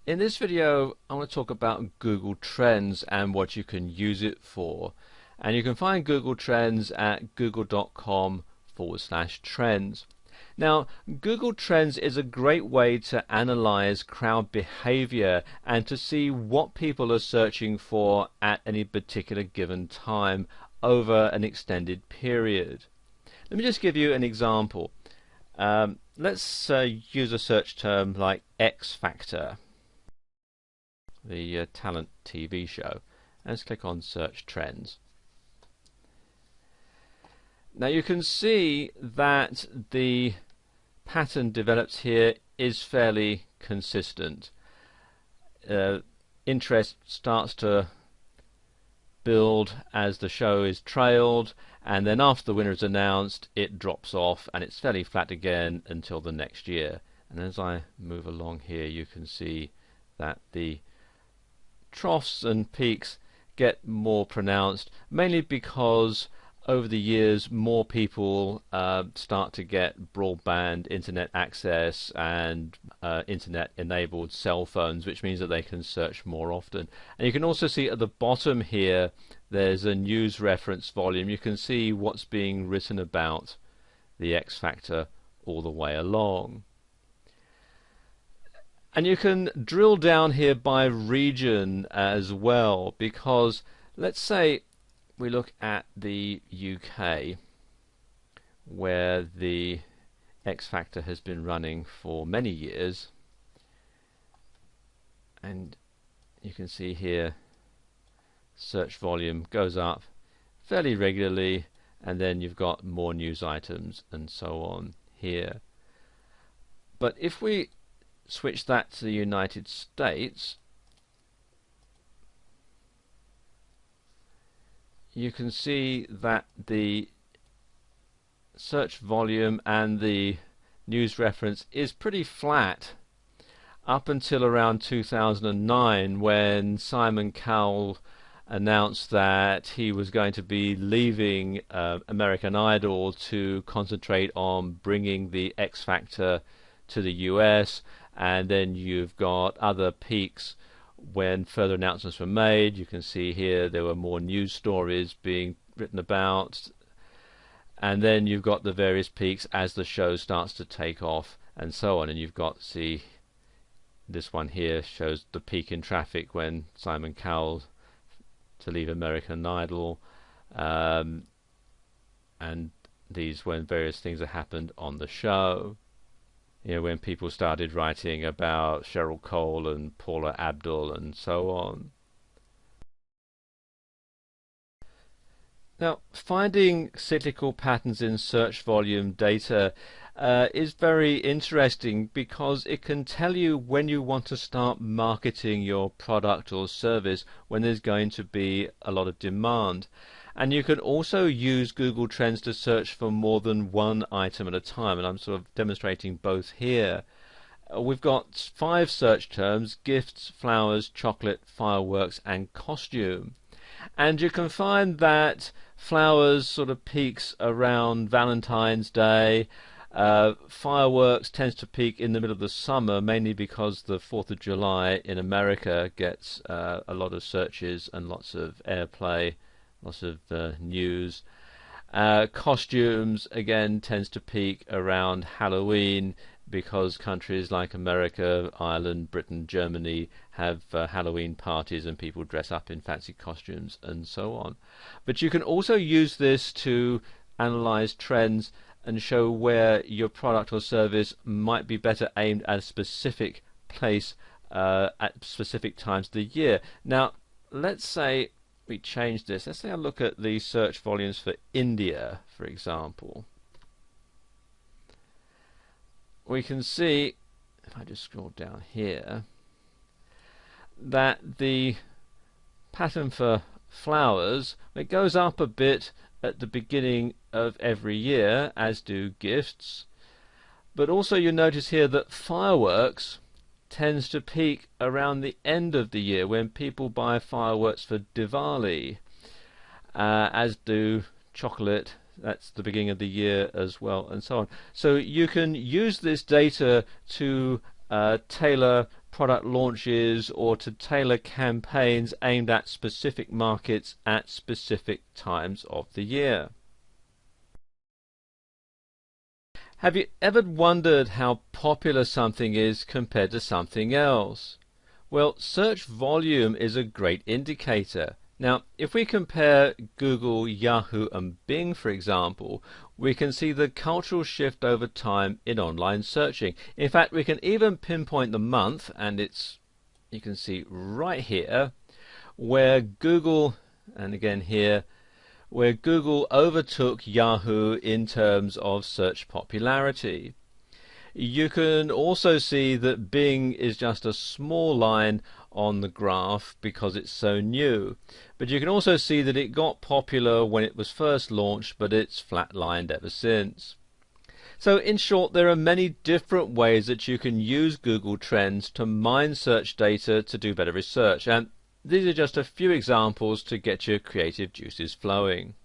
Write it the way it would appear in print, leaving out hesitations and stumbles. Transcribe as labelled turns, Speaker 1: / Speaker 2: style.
Speaker 1: In this video, I want to talk about Google Trends and what you can use it for. And you can find Google Trends at google.com/trends. Now, Google Trends is a great way to analyze crowd behavior and to see what people are searching for at any particular given time over an extended period. Let me just give you an example. Let's use a search term like X Factor, the talent TV show, and let's click on Search Trends. Now you can see that the pattern developed here is fairly consistent. Interest starts to build as the show is trailed, and then after the winner is announced it drops off and it's fairly flat again until the next year. And as I move along here, you can see that the troughs and peaks get more pronounced, mainly because over the years more people start to get broadband internet access and internet enabled cell phones, which means that they can search more often. And you can also see at the bottom here there's a news reference volume. You can see what's being written about the X Factor all the way along. And you can drill down here by region as well, because let's say we look at the UK, where the X Factor has been running for many years, and you can see here search volume goes up fairly regularly, and then you've got more news items and so on here. But if we switch that to the United States, you can see that the search volume and the news reference is pretty flat up until around 2009, when Simon Cowell announced that he was going to be leaving American Idol to concentrate on bringing the X Factor to the US. And then you've got other peaks when further announcements were made. You can see here there were more news stories being written about, and then you've got the various peaks as the show starts to take off and so on. And you've got, see, this one here shows the peak in traffic when Simon Cowell to leave American Idol, and these when various things that happened on the show. You know, when people started writing about Cheryl Cole and Paula Abdul and so on. Now, finding cyclical patterns in search volume data is very interesting, because it can tell you when you want to start marketing your product or service, when there's going to be a lot of demand. And you can also use Google Trends to search for more than one item at a time, and I'm sort of demonstrating both here. We've got 5 search terms: gifts, flowers, chocolate, fireworks, and costume. And you can find that flowers sort of peaks around Valentine's Day. Fireworks tends to peak in the middle of the summer, mainly because the 4th of July in America gets a lot of searches and lots of airplay, lots of news. Costumes again tends to peak around Halloween, because countries like America, Ireland, Britain, Germany have Halloween parties and people dress up in fancy costumes and so on. But you can also use this to analyze trends and show where your product or service might be better aimed at a specific place at specific times of the year. Now, let's say we change this. Let's say I look at the search volumes for India, for example. We can see, if I just scroll down here, that the pattern for flowers, it goes up a bit at the beginning of every year, as do gifts. But also you notice here that fireworks tends to peak around the end of the year, when people buy fireworks for Diwali, as do chocolate. That's the beginning of the year as well, and so on. So you can use this data to tailor product launches or to tailor campaigns aimed at specific markets at specific times of the year. Have you ever wondered how popular something is compared to something else? Well, search volume is a great indicator. Now, if we compare Google, Yahoo and Bing, for example, we can see the cultural shift over time in online searching. In fact, we can even pinpoint the month, and you can see right here where Google, and again here, where Google overtook Yahoo in terms of search popularity. You can also see that Bing is just a small line on the graph because it's so new. But you can also see that it got popular when it was first launched, but it's flatlined ever since. So in short, there are many different ways that you can use Google Trends to mine search data to do better research, and these are just a few examples to get your creative juices flowing.